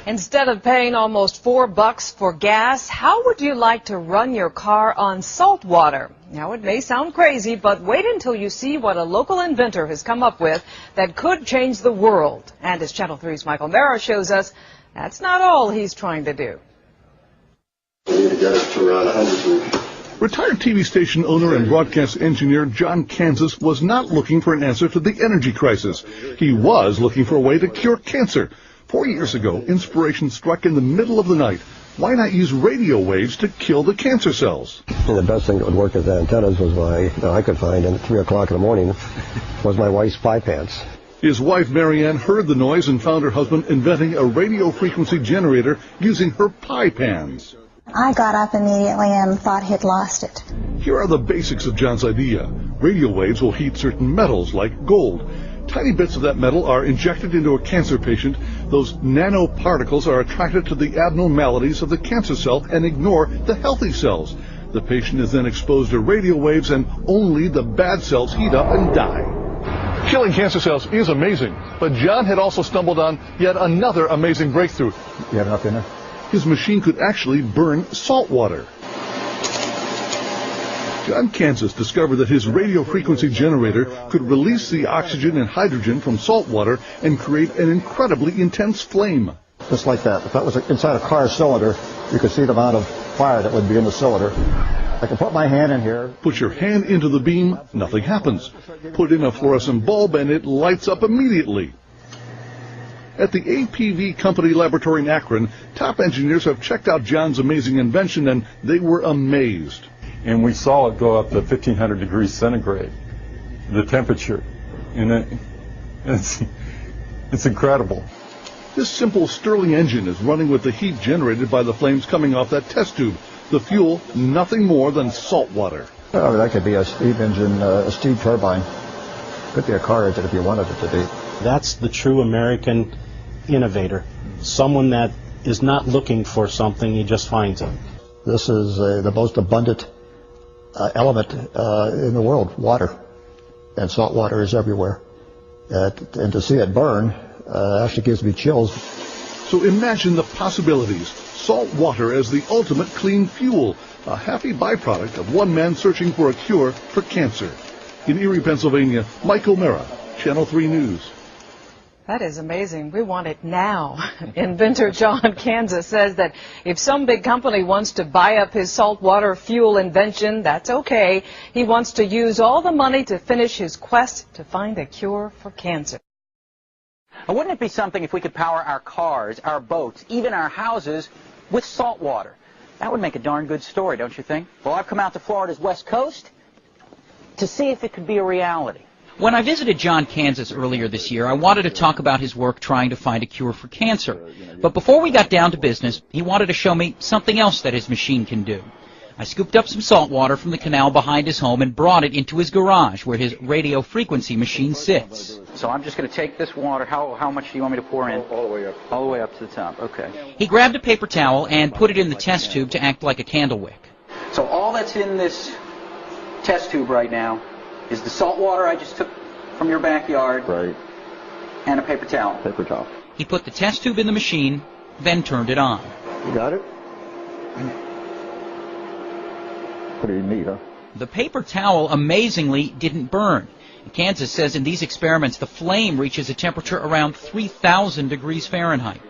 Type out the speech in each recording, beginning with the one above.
Instead of paying almost $4 for gas, how would you like to run your car on salt water? Now, it may sound crazy, but wait until you see what a local inventor has come up with that could change the world. And as Channel 3's Michael Mara shows us, that's not all he's trying to do. Retired TV station owner and broadcast engineer John Kansas was not looking for an answer to the energy crisis. He was looking for a way to cure cancer. 4 years ago, inspiration struck in the middle of the night. Why not use radio waves to kill the cancer cells? The best thing that would work as antennas was I could find at 3 o'clock in the morning was my wife's pie pants. His wife, Marianne, heard the noise and found her husband inventing a radio frequency generator using her pie pans. I got up immediately and thought he'd lost it. Here are the basics of John's idea. Radio waves will heat certain metals like gold. Tiny bits of that metal are injected into a cancer patient. Those nanoparticles are attracted to the abnormalities of the cancer cell and ignore the healthy cells. The patient is then exposed to radio waves and only the bad cells heat up and die. Killing cancer cells is amazing, but John had also stumbled on yet another amazing breakthrough. You have enough in there? His machine could actually burn salt water. John Kansas discovered that his radio frequency generator could release the oxygen and hydrogen from salt water and create an incredibly intense flame. Just like that. If that was inside a car cylinder, you could see the amount of fire that would be in the cylinder. I can put my hand in here. Put your hand into the beam, nothing happens. Put in a fluorescent bulb and it lights up immediately. At the APV Company Laboratory in Akron, top engineers have checked out John's amazing invention and they were amazed. And we saw it go up to 1,500 degrees centigrade, the temperature. And it's incredible. This simple Stirling engine is running with the heat generated by the flames coming off that test tube. The fuel, nothing more than salt water. Oh, that could be a steam engine, a steam turbine. Could be a car engine if you wanted it to be. That's the true American innovator. Someone that is not looking for something, he just finds it. This is the most abundant element in the world, water. And salt water is everywhere. And to see it burn actually gives me chills. So imagine the possibilities. Salt water as the ultimate clean fuel, a happy byproduct of one man searching for a cure for cancer. In Erie, Pennsylvania, Michael Mara, Channel 3 News. That is amazing. We want it now. Inventor John Kansas says that if some big company wants to buy up his saltwater fuel invention, that's okay. He wants to use all the money to finish his quest to find a cure for cancer. Wouldn't it be something if we could power our cars, our boats, even our houses with salt water? That would make a darn good story, don't you think? Well, I've come out to Florida's West Coast to see if it could be a reality. When I visited John Kansas earlier this year, I wanted to talk about his work trying to find a cure for cancer. But before we got down to business, he wanted to show me something else that his machine can do. I scooped up some salt water from the canal behind his home and brought it into his garage where his radio frequency machine sits. So I'm just going to take this water. How much do you want me to pour in? All the way up. All the way up to the top. Okay. He grabbed a paper towel and put it in the test tube to act like a candle wick. So all that's in this test tube right now is the salt water I just took from your backyard. Right. And a paper towel. Paper towel. He put the test tube in the machine, then turned it on. You got it? Pretty neat, huh? The paper towel amazingly didn't burn. Kansas says in these experiments the flame reaches a temperature around 3,000 degrees Fahrenheit.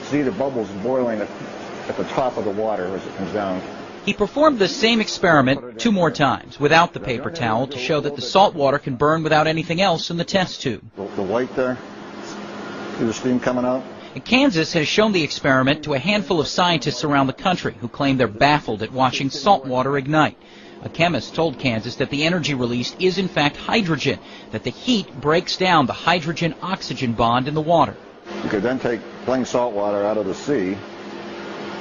See the bubbles boiling at the top of the water as it comes down. He performed the same experiment 2 more times without the paper towel to show that the salt water can burn without anything else in the test tube. The white there, see the steam coming out? Kansas has shown the experiment to a handful of scientists around the country who claim they're baffled at watching salt water ignite. A chemist told Kansas that the energy released is in fact hydrogen, that the heat breaks down the hydrogen-oxygen bond in the water. You could then take plain salt water out of the sea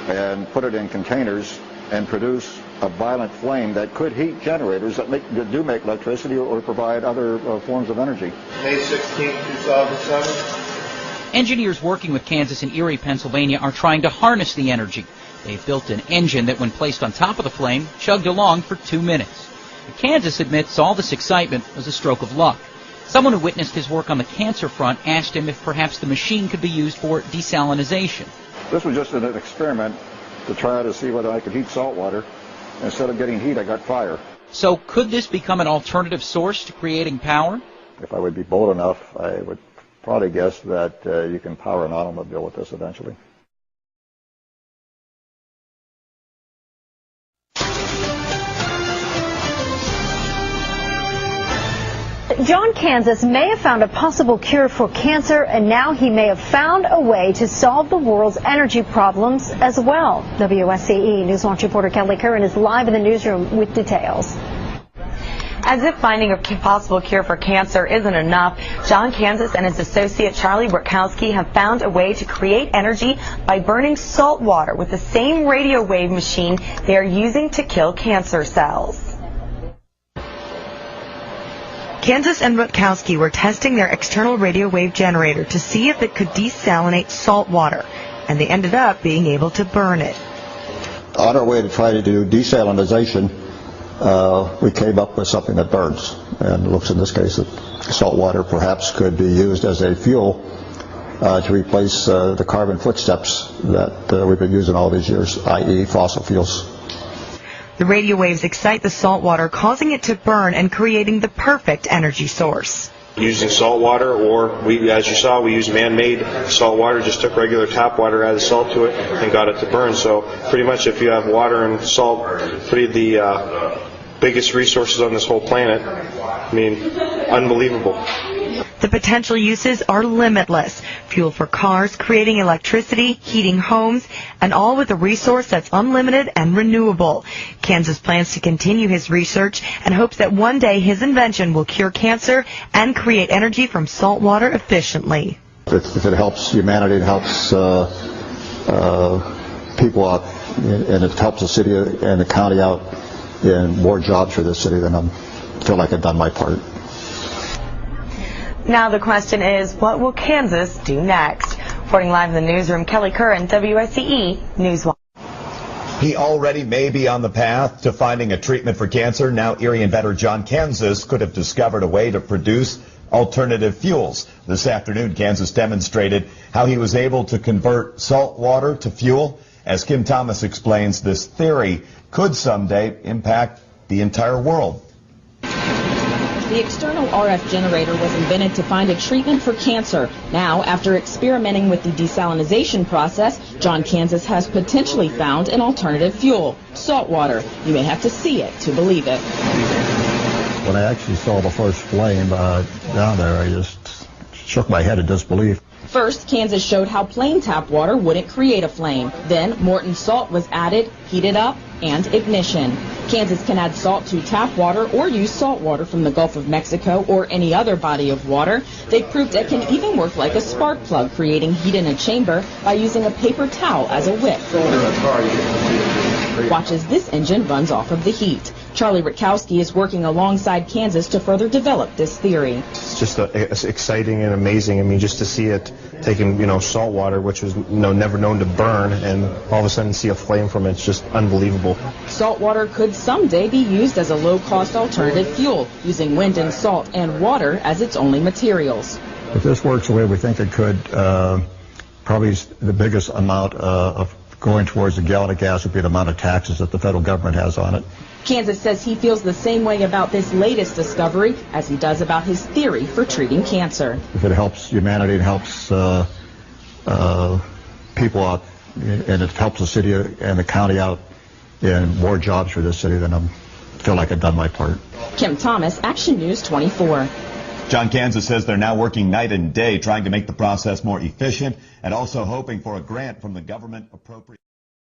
and put it in containers and produce a violent flame that could heat generators that do make electricity or provide other forms of energy. May 16, 2007. Engineers working with Kansas and Erie, Pennsylvania are trying to harness the energy. They've built an engine that, when placed on top of the flame, chugged along for 2 minutes. Kansas admits all this excitement was a stroke of luck. Someone who witnessed his work on the cancer front asked him if perhaps the machine could be used for desalinization. This was just an experiment to try to see whether I could heat salt water. Instead of getting heat, I got fire. So could this become an alternative source to creating power? If I would be bold enough, I would probably guess that you can power an automobile with this eventually. John Kansas may have found a possible cure for cancer, and now he may have found a way to solve the world's energy problems as well. WSCE News Watch reporter Kelly Curran is live in the newsroom with details. As if finding a possible cure for cancer isn't enough, John Kansas and his associate Charlie Witkowski have found a way to create energy by burning salt water with the same radio wave machine they are using to kill cancer cells. Kansas and Witkowski were testing their external radio wave generator to see if it could desalinate salt water, and they ended up being able to burn it. On our way to try to do desalination, we came up with something that burns, and it looks in this case that salt water perhaps could be used as a fuel to replace the carbon footsteps that we've been using all these years, i.e. fossil fuels. The radio waves excite the salt water, causing it to burn and creating the perfect energy source. Using salt water, or as you saw, we used man-made salt water, just took regular tap water, added salt to it, and got it to burn. So pretty much if you have water and salt, the biggest resources on this whole planet, I mean, unbelievable. The potential uses are limitless. Fuel for cars, creating electricity, heating homes, and all with a resource that's unlimited and renewable. Kansas plans to continue his research and hopes that one day his invention will cure cancer and create energy from salt water efficiently. If it helps humanity, it helps people out, and it helps the city and the county out in more jobs for this city, then I feel like I've done my part. Now the question is, what will Kansas do next? Reporting live in the newsroom, Kelly Curran, WSCE News Watch. He already may be on the path to finding a treatment for cancer. Now Erie inventor John Kansas could have discovered a way to produce alternative fuels. This afternoon, Kansas demonstrated how he was able to convert salt water to fuel. As Kim Thomas explains, this theory could someday impact the entire world. The external RF generator was invented to find a treatment for cancer. Now, after experimenting with the desalination process, John Kansas has potentially found an alternative fuel, salt water. You may have to see it to believe it. When I actually saw the first flame down there, I just shook my head in disbelief. First, Kansas showed how plain tap water wouldn't create a flame. Then, Morton salt was added, heated up, and ignition. Kansas can add salt to tap water or use salt water from the Gulf of Mexico or any other body of water. They proved it can even work like a spark plug, creating heat in a chamber by using a paper towel as a wick. Watch as this engine runs off of the heat. Charlie Witkowski is working alongside Kansas to further develop this theory. It's just exciting and amazing. I mean, just to see it taking, salt water, which was, never known to burn, and all of a sudden see a flame from it. It's just unbelievable. Salt water could someday be used as a low-cost alternative fuel, using wind and salt and water as its only materials. If this works the way we think it could, probably the biggest amount of going towards a gallon of gas would be the amount of taxes that the federal government has on it. Kansas says he feels the same way about this latest discovery as he does about his theory for treating cancer. If it helps humanity, it helps people out, and it helps the city and the county out in more jobs for this city, then I feel like I've done my part. Kim Thomas, Action News 24. John Kansas says they're now working night and day trying to make the process more efficient and also hoping for a grant from the government appropriate.